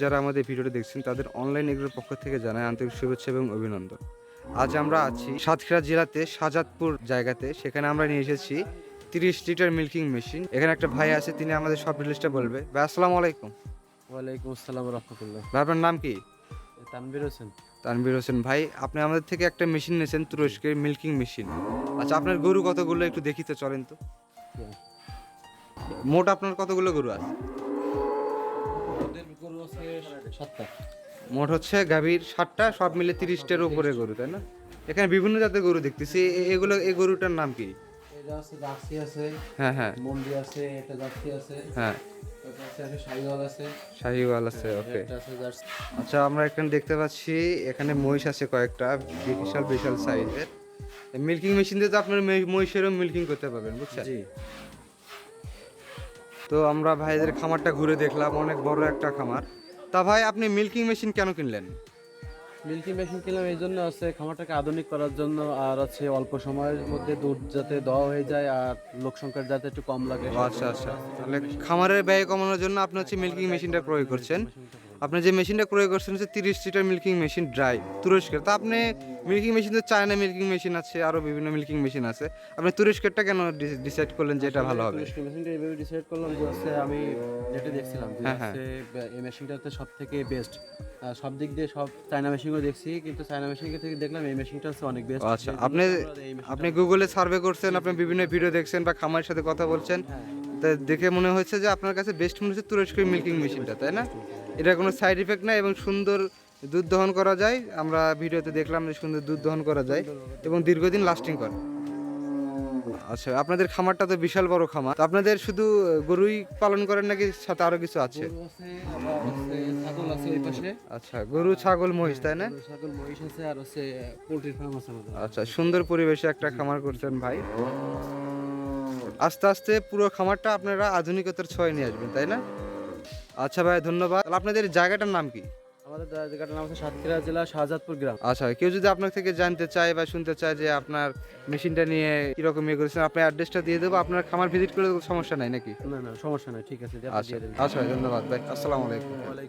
যারা আমাদের ভিডিওটা দেখছেন তাদের অনলাইন এগুলোর পক্ষ থেকে জানাই আন্তরিক শুভেচ্ছা এবং অভিনন্দন। আজ আমরা আছি সাতক্ষীরা জেলাতে শাহজাদপুর জায়গাতে, সেখানে আমরা নিয়ে এসেছি 30 লিটার মিল্কিং মেশিন। এখানে একটা ভাই আছে, তিনি আমাদের সব ডিটেলসটা বলবে। ভাই আসসালামু আলাইকুম। ওয়ালাইকুম আসসালাম রহমতুল্লাহ। ভাই আপনার নাম কি? তানভীর হোসেন। তানভীর হোসেন। ভাই আপনি আমাদের থেকে একটা মেশিন নিয়েছেন, তুরস্কের মিল্কিং মেশিন। আচ্ছা, আপনার গরু কতগুলো একটু দেখি তো, চলেন তো। মোট আপনার কতগুলো গরু আছে? গরু আছে 7টা। মোট হচ্ছে গাভীর 7টা, সব মিলে 30টার উপরে গরু, তাই না? এখানে বিভিন্ন জাতের গরু দেখতেছি। এই গরুটার নাম কি? এটা আছে জার্সি আছে, হ্যাঁ হ্যাঁ মন্ডি আছে, এটা জার্সি আছে, হ্যাঁ, তারপর আছে শাহিওয়াল আছে, শাহিওয়াল আছে। ওকে, এটা আছে জার্সি। আচ্ছা আমরা এখানে দেখতে পাচ্ছি এখানে মহিষ আছে কয়েকটা, বিশাল বিশাল সাইজের। মিল্কিং মেশিন দিয়ে তো আপনার মহিষেরও মিল্কিং করতে পারবেন, বুঝছেন? জি। তো আমরা ভাইদের খামারটা ঘুরে দেখলাম, অনেক বড় একটা খামার। তা ভাই আপনি মিল্কিং মেশিন কেন কিনলেন? মিল্কি মেশিন কিনলাম এই জন্য, আছে খামারটাকে আধুনিক করার জন্য, আর আছে অল্প সময়ের মধ্যে দুধ যাতে দেওয়া হয়ে যায় আর লোক সংখ্যা যাতে একটু কম লাগে। আচ্ছা আচ্ছা, তাহলে খামারের ব্যয় কমানোর জন্য আপনি হচ্ছে মিল্কিং মেশিনটা ক্রয় করছেন। আপনি যে মেশিনটা ক্রয় করছেন হচ্ছে 30 লিটার মিল্কিং মেশিন ড্রাই, তুরস্কের। তা আপনি মিল্কিং মেশিন তো চায়না মিল্কিং মেশিন আছে, আরও বিভিন্ন মিল্কিং মেশিন আছে, আপনি তুরস্কেরটা কেন ডিসাইড করলেন যে এটা ভালো হবে? মেশিনটা এইভাবে ডিসাইড করলাম যে হচ্ছে আমি নেটে দেখছিলাম যে হ্যাঁ, হ্যাঁ। হচ্ছে এই মেশিনটাতে সব থেকে বেস্ট। সব দিক দিয়ে সব চায়না মেশিনও দেখছি, কিন্তু চায়না মেশিন থেকে দেখলাম এই মেশিনটা হচ্ছে অনেক বেস্ট। আচ্ছা, আপনি গুগলে সার্ভে করছেন, আপনি বিভিন্ন ভিডিও দেখছেন বা খামারের সাথে কথা বলছেন, তা দেখে মনে হচ্ছে যে আপনার কাছে বেস্ট মনে হচ্ছে তুরস্কের মিল্কিং মেশিনটা, তাই না? এটা কোনো সাইড ইফেক্ট নাই এবং সুন্দর দুধ দহন করা যায়। আমরা ভিডিওতে দেখলাম যে সুন্দর দুধ দহন করা যায় এবং দীর্ঘদিন লাস্টিং করে। আচ্ছা, আপনাদের খামারটা তো বিশাল বড় খামার। তো আপনাদের শুধু গরুই পালন করেন নাকি সাথে আরো কিছু আছে? গরু আছে, আবার হচ্ছে ছাগল আছে ওই পাশে। আচ্ছা, গরু ছাগল মহিষ, তাই না? গরু, ছাগল, মহিষ আছে, আর হচ্ছে পোল্ট্রি ফার্ম আছে আমাদের। আচ্ছা, সুন্দর পরিবেশে একটা খামার করছেন ভাই। আস্তে আস্তে পুরো খামারটা আপনারা আধুনিকতার ছোঁয়ায় নিয়ে আসবেন, তাই না? আচ্ছা ভাই, ধন্যবাদ। তাহলে আপনাদের জায়গাটার নাম কি? আমাদের জায়গাটার নাম হচ্ছে সাতক্ষীরা জেলা শাহজাদপুর গ্রাম। আচ্ছা, কেউ যদি আপনার থেকে জানতে চায় বা শুনতে চায় যে আপনার মেশিনটা নিয়ে কিরকম ইয়ে করেছেন, আপনার অ্যাড্রেসটা দিয়ে দেবো, আপনার খামার ভিজিট করলে সমস্যা নাই নাকি? না না, সমস্যা নাই, ঠিক আছে, আচ্ছা আচ্ছা ভাই, ধন্যবাদ ভাই, আসসালামু আলাইকুম।